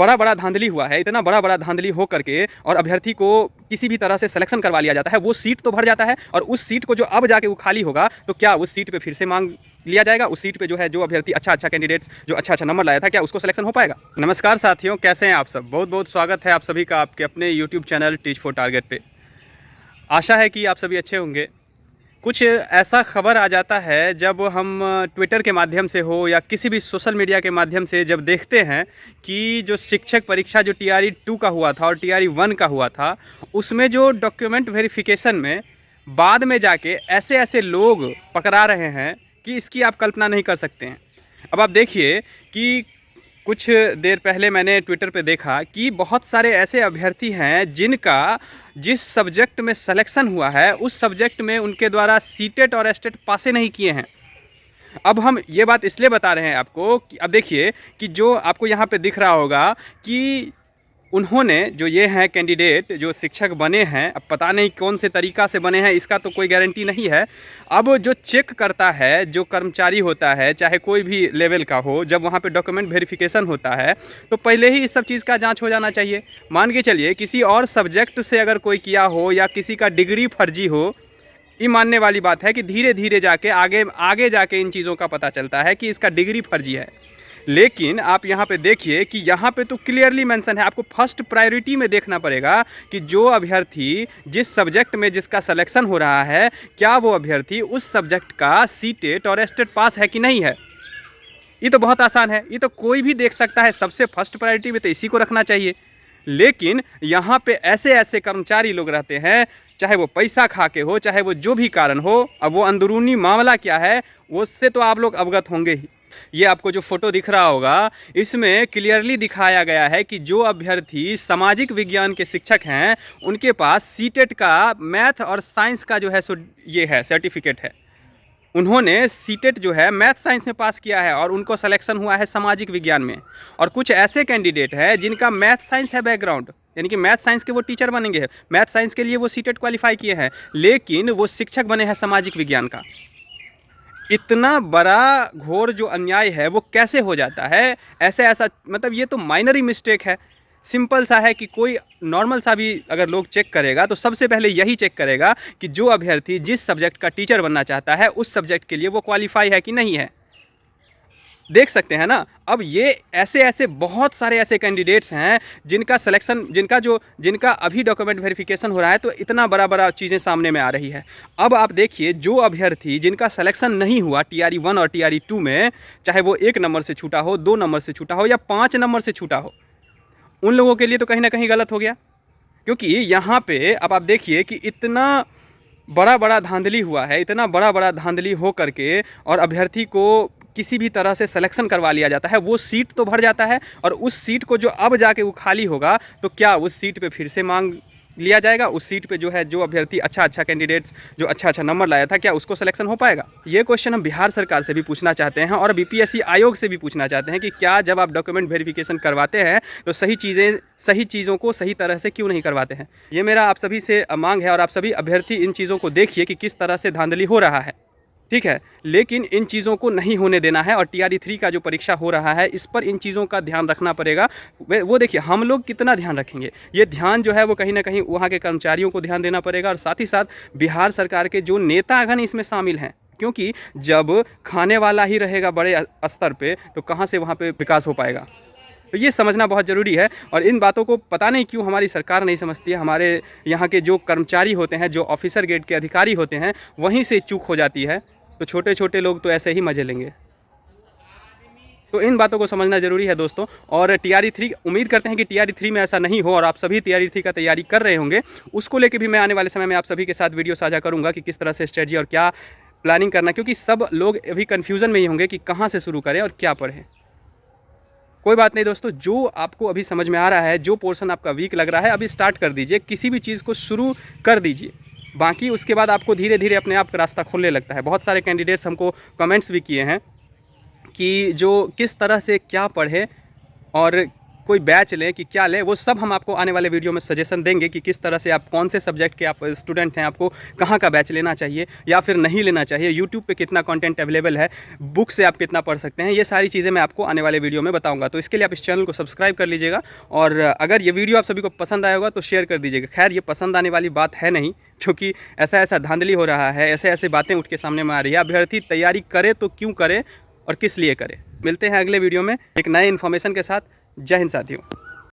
बड़ा बड़ा धांधली हुआ है, इतना बड़ा बड़ा धांधली हो करके और अभ्यर्थी को किसी भी तरह से सिलेक्शन करवा लिया जाता है, वो सीट तो भर जाता है और उस सीट को जो अब जाके वो खाली होगा तो क्या उस सीट पे फिर से मांग लिया जाएगा? उस सीट पे जो है जो अभ्यर्थी अच्छा कैंडिडेट्स जो अच्छा नंबर लाया था, क्या उसको सिलेक्शन हो पाएगा? नमस्कार साथियों, कैसे हैं आप सब? बहुत बहुत स्वागत है आप सभी का आपके अपने YouTube channel teach for target पे। आशा है कि आप सभी अच्छे होंगे। कुछ ऐसा खबर आ जाता है जब हम ट्विटर के माध्यम से हो या किसी भी सोशल मीडिया के माध्यम से जब देखते हैं कि जो शिक्षक परीक्षा जो TRE 2 का हुआ था और TRE 1 का हुआ था, उसमें जो डॉक्यूमेंट वेरिफिकेशन में बाद में जाके ऐसे ऐसे लोग पकड़ा रहे हैं कि इसकी आप कल्पना नहीं कर सकते हैं। अब आप देखिए कि कुछ देर पहले मैंने ट्विटर पे देखा कि बहुत सारे ऐसे अभ्यर्थी हैं जिनका जिस सब्जेक्ट में सिलेक्शन हुआ है उस सब्जेक्ट में उनके द्वारा सीटेट और एस्टेट पासे नहीं किए हैं। अब हम ये बात इसलिए बता रहे हैं आपको कि अब देखिए कि जो आपको यहाँ पे दिख रहा होगा कि उन्होंने जो ये हैं कैंडिडेट जो शिक्षक बने हैं, अब पता नहीं कौन से तरीक़ा से बने हैं, इसका तो कोई गारंटी नहीं है। अब जो चेक करता है, जो कर्मचारी होता है, चाहे कोई भी लेवल का हो, जब वहाँ पे डॉक्यूमेंट वेरिफिकेशन होता है तो पहले ही इस सब चीज़ का जांच हो जाना चाहिए। मान के चलिए किसी और सब्जेक्ट से अगर कोई किया हो या किसी का डिग्री फर्जी हो, ये मानने वाली बात है कि धीरे धीरे जाके आगे जाके इन चीज़ों का पता चलता है कि इसका डिग्री फर्जी है। लेकिन आप यहाँ पे देखिए कि यहाँ पे तो क्लियरली मेंशन है, आपको फर्स्ट प्रायोरिटी में देखना पड़ेगा कि जो अभ्यर्थी जिस सब्जेक्ट में जिसका सिलेक्शन हो रहा है, क्या वो अभ्यर्थी उस सब्जेक्ट का सीटेट और एस्टेट पास है कि नहीं है। ये तो बहुत आसान है, ये तो कोई भी देख सकता है। सबसे फर्स्ट प्रायोरिटी में तो इसी को रखना चाहिए। लेकिन यहाँ पे ऐसे ऐसे कर्मचारी लोग रहते हैं, चाहे वो पैसा खा के हो, चाहे वो जो भी कारण हो, अब वो अंदरूनी मामला क्या है उससे तो आप लोग अवगत होंगे ही। ये आपको जो फोटो दिख रहा होगा, इसमें क्लियरली दिखाया गया है कि जो अभ्यर्थी सामाजिक विज्ञान के शिक्षक हैं उनके पास सीटेट का मैथ और साइंस का जो है सो ये है सर्टिफिकेट है। उन्होंने सीटेट जो है मैथ साइंस में पास किया है और उनको सिलेक्शन हुआ है सामाजिक विज्ञान में। और कुछ ऐसे कैंडिडेट हैं जिनका मैथ साइंस है बैकग्राउंड, यानी कि मैथ साइंस के वो टीचर बनेंगे, मैथ साइंस के लिए वो सीटेट क्वालिफाई किए हैं, लेकिन वो शिक्षक बने हैं सामाजिक विज्ञान का। इतना बड़ा घोर जो अन्याय है वो कैसे हो जाता है? ऐसा मतलब ये तो माइनर ही मिस्टेक है, सिंपल सा है कि कोई नॉर्मल सा भी अगर लोग चेक करेगा तो सबसे पहले यही चेक करेगा कि जो अभ्यर्थी जिस सब्जेक्ट का टीचर बनना चाहता है उस सब्जेक्ट के लिए वो क्वालिफाई है कि नहीं है। देख सकते हैं ना। अब ये ऐसे बहुत सारे ऐसे कैंडिडेट्स हैं जिनका सिलेक्शन जिनका अभी डॉक्यूमेंट वेरिफिकेशन हो रहा है तो इतना बड़ा चीज़ें सामने में आ रही है। अब आप देखिए जो अभ्यर्थी जिनका सिलेक्शन नहीं हुआ TRE 1 और TRE 2 में, चाहे वो 1 नंबर से छूटा हो, 2 नंबर से छूटा हो या 5 नंबर से छूटा हो, उन लोगों के लिए तो कहीं ना कहीं गलत हो गया। क्योंकि यहाँ पे अब आप देखिए कि इतना बड़ा धांधली हुआ है, इतना बड़ा धांधली हो करके और अभ्यर्थी को किसी भी तरह से सिलेक्शन करवा लिया जाता है, वो सीट तो भर जाता है और उस सीट को जो अब जाके वो खाली होगा तो क्या उस सीट पे फिर से मांग लिया जाएगा? उस सीट पे जो है जो अभ्यर्थी अच्छा कैंडिडेट्स जो अच्छा नंबर लाया था, क्या उसको सिलेक्शन हो पाएगा? ये क्वेश्चन हम बिहार सरकार से भी पूछना चाहते हैं और BPSC आयोग से भी पूछना चाहते हैं कि क्या जब आप डॉक्यूमेंट वेरिफिकेशन करवाते हैं तो सही चीज़ों को सही तरह से क्यों नहीं करवाते हैं? ये मेरा आप सभी से मांग है और आप सभी अभ्यर्थी इन चीज़ों को देखिए कि किस तरह से धांधली हो रहा है, ठीक है। लेकिन इन चीज़ों को नहीं होने देना है और TRE 3 का जो परीक्षा हो रहा है इस पर इन चीज़ों का ध्यान रखना पड़ेगा। वो देखिए हम लोग कितना ध्यान रखेंगे, ये ध्यान जो है वो कहीं ना कहीं वहाँ के कर्मचारियों को ध्यान देना पड़ेगा और साथ ही साथ बिहार सरकार के जो नेतागण इसमें शामिल हैं, क्योंकि जब खाने वाला ही रहेगा बड़े स्तर पे तो कहाँ से वहाँ पे विकास हो पाएगा? तो ये समझना बहुत ज़रूरी है और इन बातों को पता नहीं क्यों हमारी सरकार नहीं समझती है। हमारे यहाँ के जो कर्मचारी होते हैं, जो ऑफिसर ग्रेड के अधिकारी होते हैं, वहीं से चूक हो जाती है, तो छोटे लोग तो ऐसे ही मजे लेंगे। तो इन बातों को समझना ज़रूरी है दोस्तों। और TRE 3 उम्मीद करते हैं कि TRE 3 में ऐसा नहीं हो और आप सभी TRE 3 का तैयारी कर रहे होंगे। उसको लेके भी मैं आने वाले समय में आप सभी के साथ वीडियो साझा करूँगा कि किस तरह से स्ट्रेटजी और क्या प्लानिंग करना, क्योंकि सब लोग अभी कन्फ्यूज़न में ही होंगे कि कहाँ से शुरू करें और क्या पढ़ें। कोई बात नहीं दोस्तों, जो आपको अभी समझ में आ रहा है, जो पोर्शन आपका वीक लग रहा है, अभी स्टार्ट कर दीजिए, किसी भी चीज़ को शुरू कर दीजिए। बाकी उसके बाद आपको धीरे धीरे अपने आप का रास्ता खुलने लगता है। बहुत सारे कैंडिडेट्स हमको कमेंट्स भी किए हैं कि जो किस तरह से क्या पढ़े और कोई बैच लें कि क्या लें, वो सब हम आपको आने वाले वीडियो में सजेशन देंगे कि किस तरह से आप कौन से सब्जेक्ट के आप स्टूडेंट हैं, आपको कहाँ का बैच लेना चाहिए या फिर नहीं लेना चाहिए, यूट्यूब पे कितना कंटेंट अवेलेबल है, बुक से आप कितना पढ़ सकते हैं, ये सारी चीज़ें मैं आपको आने वाले वीडियो में बताऊँगा। तो इसके लिए आप इस चैनल को सब्सक्राइब कर लीजिएगा और अगर ये वीडियो आप सभी को पसंद आया होगा तो शेयर कर दीजिएगा। खैर ये पसंद आने वाली बात है नहीं, क्योंकि ऐसा धांधली हो रहा है, ऐसे बातें उठ के सामने में आ रही है। अभ्यर्थी तैयारी करे तो क्यों करे और किस लिए करे। मिलते हैं अगले वीडियो में एक नए इन्फॉर्मेशन के साथ। जय हिंद साथियों।